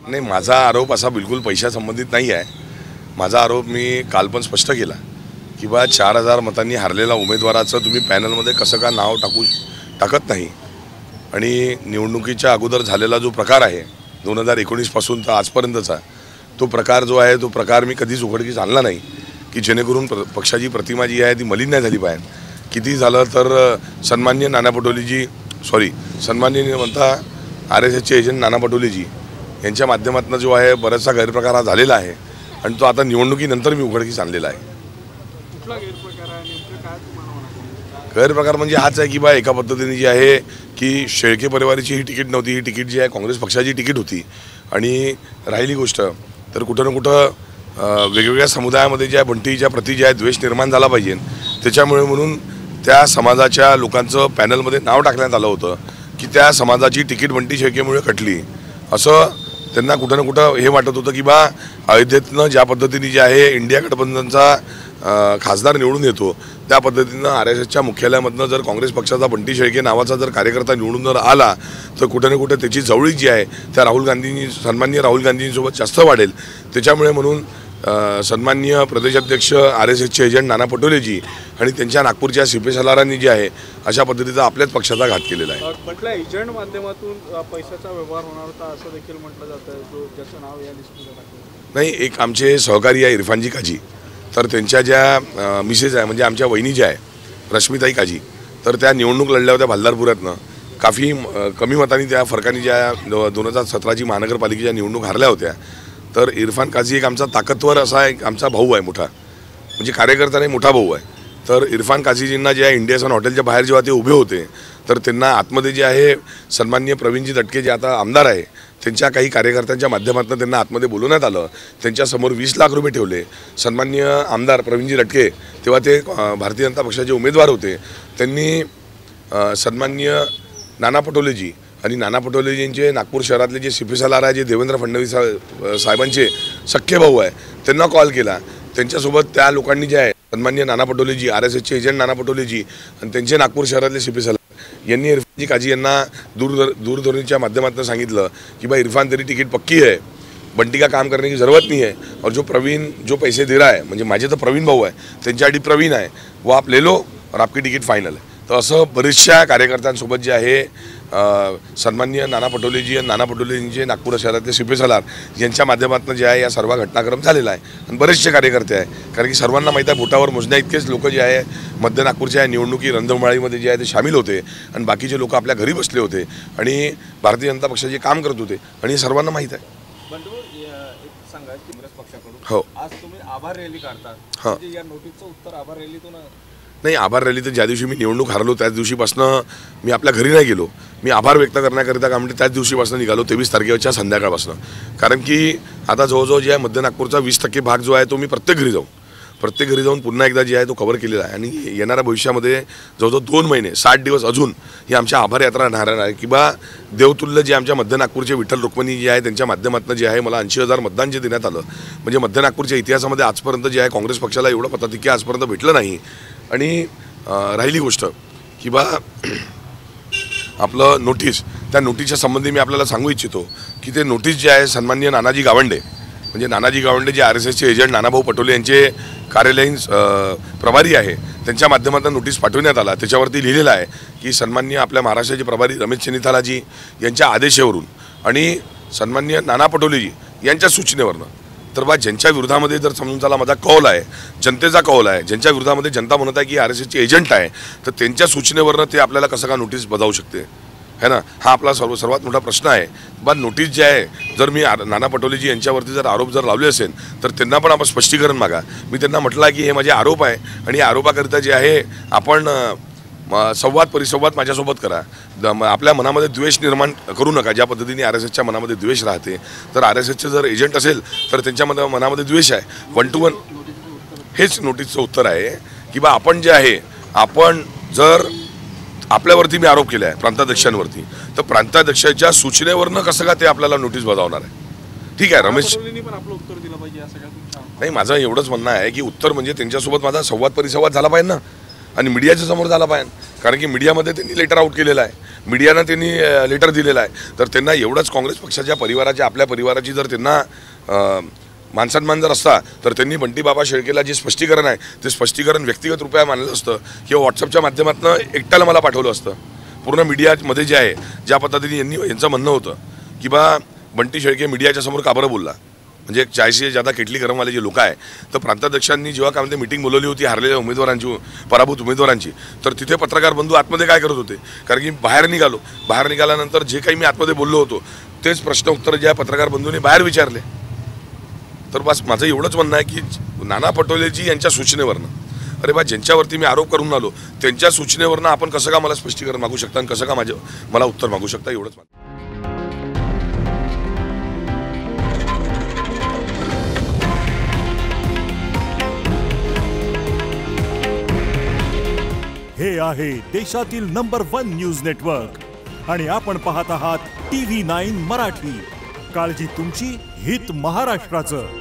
नाही, माझा आरोप असा बिलकुल पैशासंबंधित नाही आहे। माझा आरोप मी काल पण स्पष्ट केला की 4000 मतांनी हारलेला उमेदवाराचं तुम्ही पॅनलमध्ये कसं का नाव टाकत नाही। आणि निवडणुकीच्या अगोदर झालेला जो प्रकार आहे 2019 पासून तर आजपर्यंतचा तो प्रकार जो आहे तो प्रकार मी कधीच उघडकीस आणला नाही की जेणेकरून पक्षाची प्रतिमा जी आहे ती मलिन नाही झाली पाहिजे। किती झालं तर सन्माननीय नाना पटोलेजी सन्माननीय म्हणता RSSचे एजंट नाना पटोलेजी यांच्या माध्यमातून जो आहे बराचसा गैरप्रकार हा झालेला आहे आणि तो आता निवडणुकीनंतर मी उघडकीस आणलेला आहे। कुठला गैरप्रकार आहे नेमकं काय तुम्हाला म्हणायचं? गैरप्रकार म्हणजे हाच आहे की एका पद्धतीने जी आहे की शेळके परिवाराची ही तिकीट नव्हती, ही तिकीट जी आहे काँग्रेस पक्षाची तिकीट होती। आणि राहिली गोष्ट तर कुठं ना कुठं वेगवेगळ्या समुदायामध्ये ज्या बंटीच्या प्रति जे आहे द्वेष निर्माण झाला पाहिजे त्याच्यामुळे म्हणून त्या समाजाच्या लोकांचं पॅनलमध्ये नाव टाकण्यात आलं होतं की त्या समाजाची तिकीट बंटी शेळकेमुळे कटली असं त्यांना कुठं ना कुठं हे वाटत होतं की अयोध्येतनं ज्या पद्धतीने जे आहे इंडिया गठबंधनचा खासदार निवडून येतो त्या पद्धतीनं RSSच्या मुख्यालयामधनं जर काँग्रेस पक्षाचा बंटी शेळके नावाचा जर कार्यकर्ता निवडून जर आला तर कुठे ना कुठे त्याची जवळीक जी आहे त्या सन्माननीय राहुल गांधींसोबत जास्त वाढेल। त्याच्यामुळे म्हणून सन्माननीय प्रदेशाध्यक्ष RSSचे एजंट नाना पटोलेजी आणि त्यांच्या नागपूरच्या CP सलारांनी जे आहे अशा पद्धतीचा आपल्याच पक्षाचा घात केलेला आहे। म्हटलं एजंट माध्यमातून पैशाचा व्यवहार होणार होता असं देखील म्हटलं जातं, जो ज्याचं नाव या लिस्टमध्ये टाकलं नाही। एक आमचे सहकारी आहे इरफानजी काजी, तर त्यांच्या ज्या मिसेस आहे म्हणजे आमच्या वहिनी ज्या आहे रश्मिताई काजी, तर त्या निवडणूक लढल्या होत्या भालदारपुरातनं काफी कमी मतांनी त्या फरकाने ज्या 2017ची महानगरपालिकेच्या निवडणूक हारल्या होत्या। तर इरफान काझी एक आमचा ताकदवर असा एक आमचा भाऊ आहे, मोठा म्हणजे कार्यकर्ता नाही मोठा भाऊ आहे। तर इरफान काझीजींना जे आहे इंडिया सन हॉटेलच्या बाहेर जेव्हा ते उभे होते तर त्यांना आतमध्ये जे आहे सन्माननीय प्रवीणजी दटके जे आता आमदार आहे त्यांच्या काही कार्यकर्त्यांच्या माध्यमातून त्यांना आतमध्ये बोलवण्यात आलं। त्यांच्यासमोर 20 लाख रुपये ठेवले। सन्माननीय आमदार प्रवीणजी दटके तेव्हा ते भारतीय जनता पक्षाचे उमेदवार होते। त्यांनी सन्माननीय नाना पटोलेजी आणि नाना पटोलेजींचे नागपूर शहरातले जे CP सलार आहे जे देवेंद्र फडणवीस साहेबांचे सख्खे भाऊ आहे त्यांना कॉल केला। त्यांच्यासोबत त्या लोकांनी जे आहे सन्माननीय नाना पटोलेजी RSSचे एजंट नाना पटोलेजी आणि त्यांचे नागपूर शहरातले CP सलार यांनी इरफानजी काजी यांना दूरध्वनीच्या माध्यमातून सांगितलं की इरफान तेरी तिकीट पक्की है, बंटी का काम करने की ज़रूरत नहीं है और जो प्रवीण जो पैसे दे रहा है म्हणजे माझे तर प्रवीण भाऊ आहे त्यांच्यासाठी प्रवीण आहे वो आप ले लो और आपकी तिकीट फायनल है। तर असं बरेचशा कार्यकर्त्यांसोबत जे आहे सन्माननीय नाना पटोलेजी आणि नाना पटोलेजींचे नागपूर शहरातले CP सलार यांच्या माध्यमातून जे आहे या सर्व घटनाक्रम झालेला आहे। आणि बरेचसे कार्यकर्ते आहे कारण की सर्वांना माहीत आहे बोटावर मोजण्या इतकेच लोक जे आहे मध्य नागपूरच्या निवडणुकी रणधुमाळीमध्ये जे आहे ते सामील होते आणि बाकीचे लोक आपल्या घरी बसले होते आणि भारतीय जनता पक्षाचे काम करत होते आणि सर्वांना माहीत आहे। एक सांगा काँग्रेस पक्षाकडून हो आज तुम्ही आभार रॅली काढता, हां म्हणजे या नोटीसचं उत्तर आभार रॅलीतून नाही। आभार रॅली तर ज्या दिवशी मी निवडणूक हारलो त्याच दिवशीपासून मी आपल्या घरी नाही गेलो। मी आभार व्यक्त करण्याकरिता का म्हणजे त्याच दिवशीपासून निघालो 23 तारखेच्या संध्याकाळपासून। कारण की आता जवळजवळ जे आहे मध्य नागपूरचा 20% भाग जो आहे तो मी प्रत्येक घरी जाऊन पुन्हा एकदा जे आहे तो कव्हर केलेला आहे। आणि येणाऱ्या भविष्यामध्ये जवळजवळ 2 महिने 60 दिवस अजून ही आमच्या आभार यात्रा राहणार आहे की देवतुल्य जे आमच्या मध्य नागपूरचे विठ्ठल रुक्मिणी जे आहे त्यांच्या माध्यमातून जे आहे मला 80,000 मतदान जे देण्यात आलं म्हणजे मध्य नागपूरच्या इतिहासामध्ये आजपर्यंत जे आहे काँग्रेस पक्षाला एवढं मताधिक्य आजपर्यंत भेटलं नाही। आणि राहिली गोष्ट की आपलं नोटीस, त्या नोटीसच्या संबंधी मी आपल्याला सांगू इच्छितो की ते नोटीस जे आहे सन्माननीय नानाजी गावंडे म्हणजे नानाजी गावंडे जे RSSचे एजंट नानाभाऊ पटोले यांचे कार्यालयीन प्रभारी आहे त्यांच्या माध्यमातून नोटीस पाठवण्यात आला। त्याच्यावरती लिहिलेलं आहे की सन्माननीय आपल्या महाराष्ट्राचे प्रभारी रमेश चेन्निथालाजी यांच्या आदेशावरून आणि सन्माननीय नाना पटोलेजी यांच्या सूचनेवरनं तर ज्यांच्या विरोधामध्ये जर समजून चला माझा कौल आहे, जनतेचा कौल आहे, ज्यांच्या विरोधामध्ये जनता म्हणत आहे की RSSचे एजंट आहे तर त्यांच्या सूचनेवरनं ते आपल्याला कसं का नोटीस बजावू शकते है ना। हा आपला सर्वात मोठा प्रश्न आहे। नोटीस जे आहे जर मी नाना पटोलेजी यांच्यावरती जर आरोप जर लावले असेल तर त्यांना पण आपण स्पष्टीकरण मागा। मी त्यांना म्हटलं आहे की हे माझे आरोप आहे आणि आरोपाकरिता जे आहे आपण संवाद परिसंवाद माझ्यासोबत करा। आपल्या मनामध्ये द्वेष निर्माण करू नका। ज्या पद्धतीने RSSच्या मनामध्ये द्वेष राहते तर RSSचे जर एजंट असेल तर त्यांच्या मनामध्ये द्वेष आहे। 1 to 1 हेच नोटीसचं उत्तर आहे की आपण जे आहे आपण जर आपल्यावरती मी आरोप केला आहे प्रांताध्यक्षांवरती तर प्रांताध्यक्षाच्या सूचनेवरनं कसं का ते आपल्याला नोटीस बजावणार आहे। ठीक आहे रमेश पण आपलं उत्तर दिलं पाहिजे असं काय? नाही, माझं एवढंच म्हणणं आहे की उत्तर म्हणजे त्यांच्यासोबत माझा संवाद परिसंवाद झाला पाहिजे ना। आणि मीडियाच्या समोर झाला पाहिजे, कारण की मीडियामध्ये त्यांनी लेटर आउट केलेलं आहे, मीडियानं त्यांनी लेटर दिलेलं आहे. तर त्यांना एवढंच काँग्रेस पक्षाच्या परिवाराच्या, आपल्या परिवाराची जर त्यांना मानसन्मान जर असता तर त्यांनी बंटी बाबा शेळकेला जे स्पष्टीकरण आहे ते स्पष्टीकरण व्यक्तिगत रुपया मानलं असतं किंवा व्हॉट्सअपच्या माध्यमातून एकट्याला मला पाठवलं असतं. पूर्ण मीडियामध्ये जे आहे ज्या पद्धतीने यांचं म्हणणं होतं की बा बंटी शेळके मीडियाच्या समोर का बरं बोलला, म्हणजे 40 से ज्यादा केटली गरमवाले जे लोक आहे, तर प्रांताध्यक्षांनी जेव्हा काय म्हणते मीटिंग बोलवली होती हारलेल्या उमेदवारांची, पराभूत उमेदवारांची, तर तिथे पत्रकार बंधू आतमध्ये काय करत होते, कारण की बाहेर निघाल्यानंतर जे काही मी आतमध्ये बोललो होतो तेच प्रश्न उत्तर ज्या पत्रकार बंधूंनी बाहेर विचारले. तर बस माझं एवढंच म्हणणं आहे की नाना पटोलेजी यांच्या सूचनेवरनं, अरे बा ज्यांच्यावरती मी आरोप करून आलो त्यांच्या सूचनेवरनं आपण कसं का मला स्पष्टीकरण मागू शकता आणि कसं का मला उत्तर मागू शकता, एवढंच म्हणणं. हे आहे देशातील नंबर 1 न्यूज नेटवर्क आणि आपण पाहत आहात TV9 मराठी. काळजी तुमची, हित महाराष्ट्राचं.